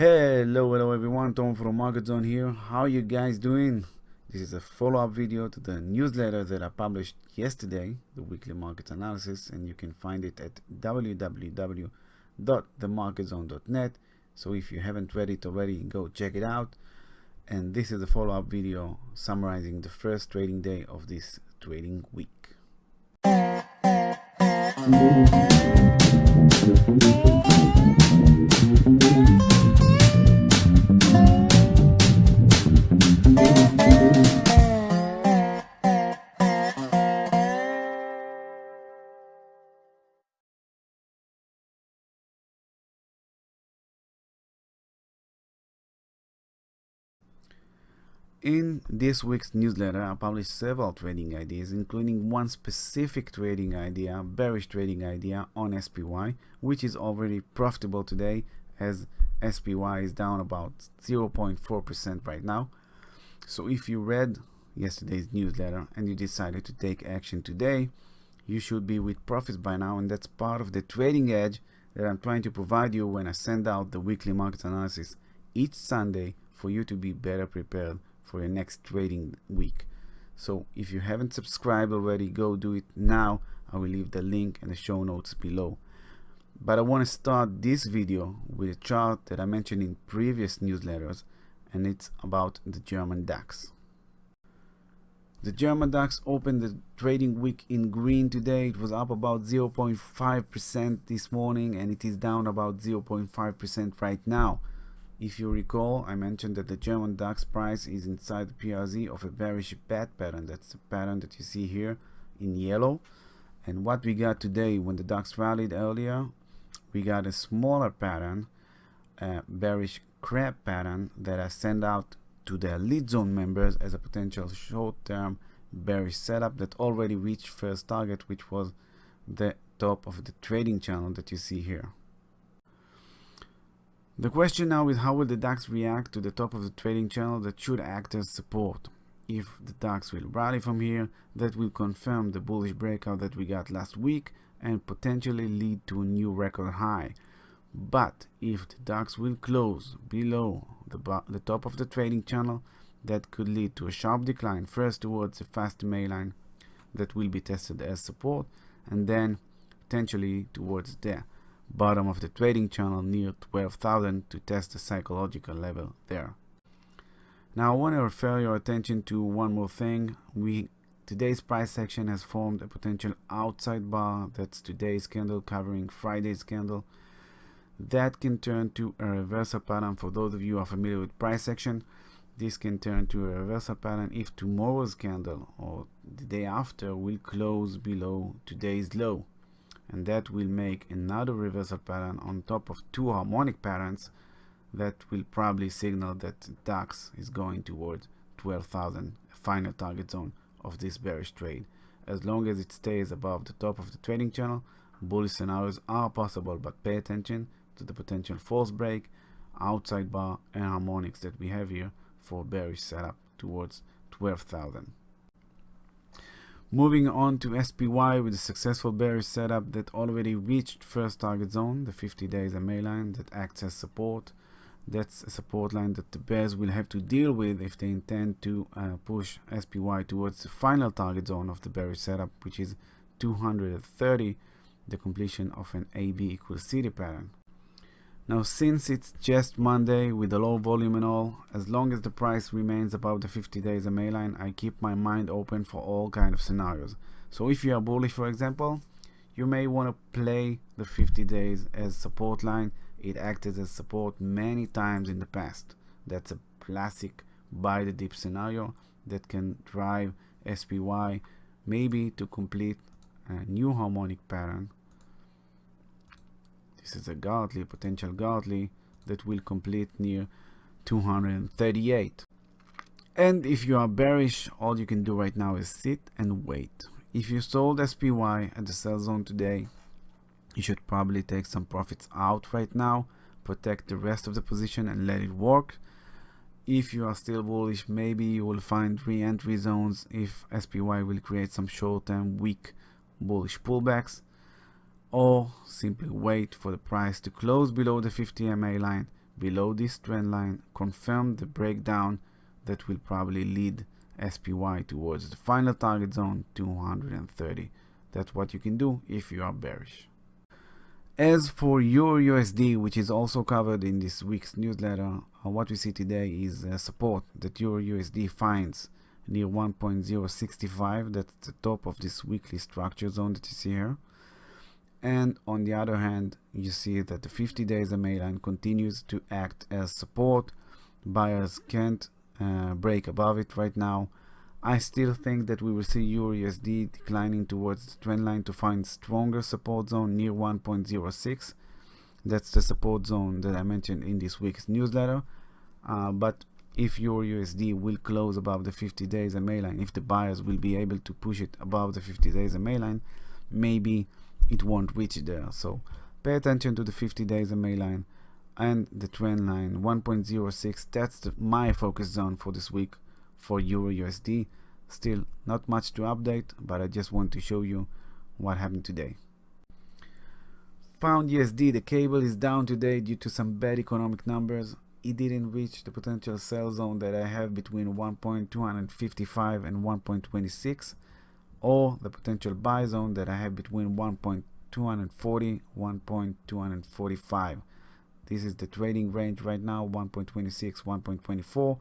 Hello everyone, Tom from Market Zone here. How you guys doing? This is a follow-up video to the newsletter that I published yesterday, the weekly market analysis, and you can find it at www.themarketzone.net. So if you haven't read it already, go check it out. And this is a follow-up video summarizing the first trading day of this trading week. In this week's newsletter, I published several trading ideas, including one specific trading idea, bearish trading idea on SPY, which is already profitable today, as SPY is down about 0.4% right now. So if you read yesterday's newsletter and you decided to take action today, you should be with profits by now, and that's part of the trading edge that I'm trying to provide you when I send out the weekly market analysis each Sunday for you to be better prepared for your next trading week. So if you haven't subscribed already, go do it now. I will leave the link in the show notes below. But I want to start this video with a chart that I mentioned in previous newsletters, and it's about the German DAX. The German DAX opened the trading week in green today. It was up about 0.5% this morning, and it is down about 0.5% right now. If you recall, I mentioned that the German DAX price is inside the PRZ of a bearish bat pattern. That's the pattern that you see here in yellow. And what we got today, when the DAX rallied earlier, we got a smaller pattern, a bearish crab pattern that I sent out to the lead zone members as a potential short-term bearish setup that already reached first target, which was the top of the trading channel that you see here. The question now is, how will the DAX react to the top of the trading channel that should act as support? If the DAX will rally from here, that will confirm the bullish breakout that we got last week and potentially lead to a new record high. But if the DAX will close below the top of the trading channel, that could lead to a sharp decline, first towards the fast MA line that will be tested as support, and then potentially towards the bottom of the trading channel near 12,000 to test the psychological level there. Now I want to refer your attention to one more thing. Today's price action has formed a potential outside bar. That's today's candle covering Friday's candle. That can turn to a reversal pattern. For those of you who are familiar with price action, this can turn to a reversal pattern if tomorrow's candle or the day after will close below today's low. And that will make another reversal pattern on top of two harmonic patterns that will probably signal that DAX is going towards 12,000, a final target zone of this bearish trade. As long as it stays above the top of the trading channel, bullish scenarios are possible, but pay attention to the potential false break, outside bar, and harmonics that we have here for bearish setup towards 12,000. Moving on to SPY with a successful bearish setup that already reached first target zone, the 50 days MA line that acts as support. That's a support line that the bears will have to deal with if they intend to push SPY towards the final target zone of the bearish setup, which is 230, the completion of an AB equals CD pattern. Now, since it's just Monday with a low volume and all, as long as the price remains above the 50 days MA line, I keep my mind open for all kinds of scenarios. So if you are bullish, for example, you may want to play the 50 days as support line. It acted as support many times in the past. That's a classic buy the dip scenario that can drive SPY maybe to complete a new harmonic pattern. This is a godly, potential godly, that will complete near 238. And if you are bearish, all you can do right now is sit and wait. If you sold SPY at the sell zone today, you should probably take some profits out right now, protect the rest of the position and let it work. If you are still bullish, maybe you will find re-entry zones if SPY will create some short-term weak bullish pullbacks. or simply wait for the price to close below the 50 MA line, below this trend line, confirm the breakdown that will probably lead SPY towards the final target zone 230. That's what you can do if you are bearish. As for EURUSD, which is also covered in this week's newsletter, what we see today is support that EURUSD finds near 1.065. That's the top of this weekly structure zone that you see here. And on the other hand, you see that the 50 days MA line continues to act as support. Buyers can't break above it right now. I still think that we will see EURUSD declining towards the trend line to find stronger support zone near 1.06. That's the support zone that I mentioned in this week's newsletter. But if EURUSD will close above the 50 days MA line, if the buyers will be able to push it above the 50 days MA line, maybe it won't reach there. So pay attention to the 50 days MA line and the trend line 1.06. That's my focus zone for this week for EURUSD. Still not much to update, but I just want to show you what happened today. Pound USD, the cable is down today due to some bad economic numbers. It didn't reach the potential sell zone that I have between 1.255 and 1.26, or the potential buy zone that I have between 1.240 1.245. This is the trading range right now, 1.26 1.24,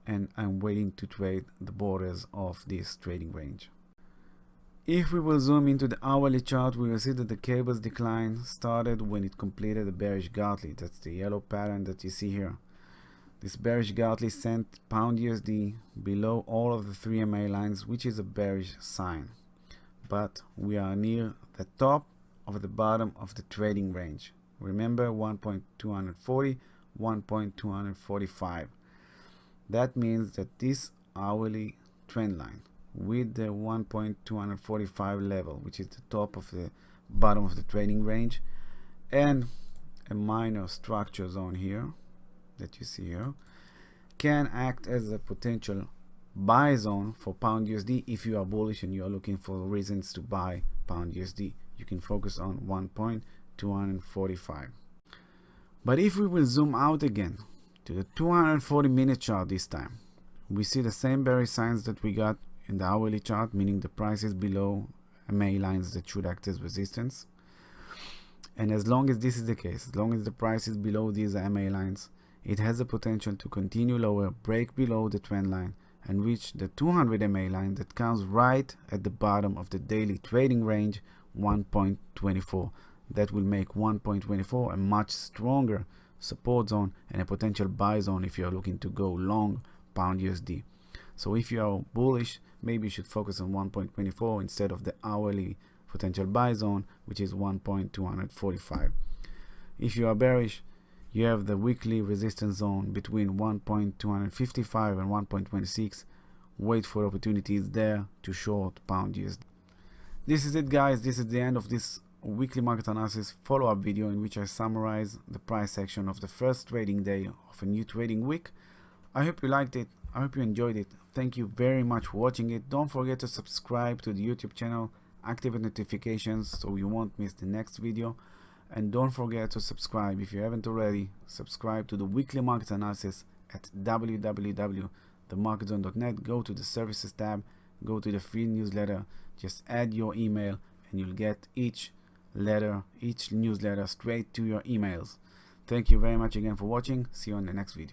and I'm waiting to trade the borders of this trading range. If we will zoom into the hourly chart, we will see that the cable's decline started when it completed the bearish Gartley. That's the yellow pattern that you see here. This bearish Gartley sent pound USD below all of the 3 MA lines, which is a bearish sign. But we are near the top of the bottom of the trading range. Remember, 1.240, 1.245. That means that this hourly trend line with the 1.245 level, which is the top of the bottom of the trading range, and a minor structure zone here that you see here, can act as a potential buy zone for pound USD. If you are bullish and you are looking for reasons to buy pound USD, you can focus on 1.245. But if we will zoom out again to the 240-minute chart this time, we see the same bearish signs that we got in the hourly chart, meaning the price is below MA lines that should act as resistance. And as long as this is the case, as long as the price is below these MA lines, it has the potential to continue lower, break below the trend line, and reach the 200 MA line that comes right at the bottom of the daily trading range, 1.24. That will make 1.24 a much stronger support zone and a potential buy zone if you are looking to go long pound USD. So if you are bullish, maybe you should focus on 1.24 instead of the hourly potential buy zone, which is 1.245. If you are bearish, you have the weekly resistance zone between 1.255 and 1.26. Wait for opportunities there to short pound USD. This is it, guys. This is the end of this weekly market analysis follow-up video in which I summarize the price action of the first trading day of a new trading week. I hope you liked it. I hope you enjoyed it. Thank you very much for watching it. Don't forget to subscribe to the YouTube channel, activate notifications so you won't miss the next video, and don't forget to subscribe if you haven't already. Subscribe to the weekly market analysis at www.themarketzone.net. Go to the services tab, go to the free newsletter, just add your email and you'll get each newsletter straight to your emails. Thank you very much again for watching. See you on the next video.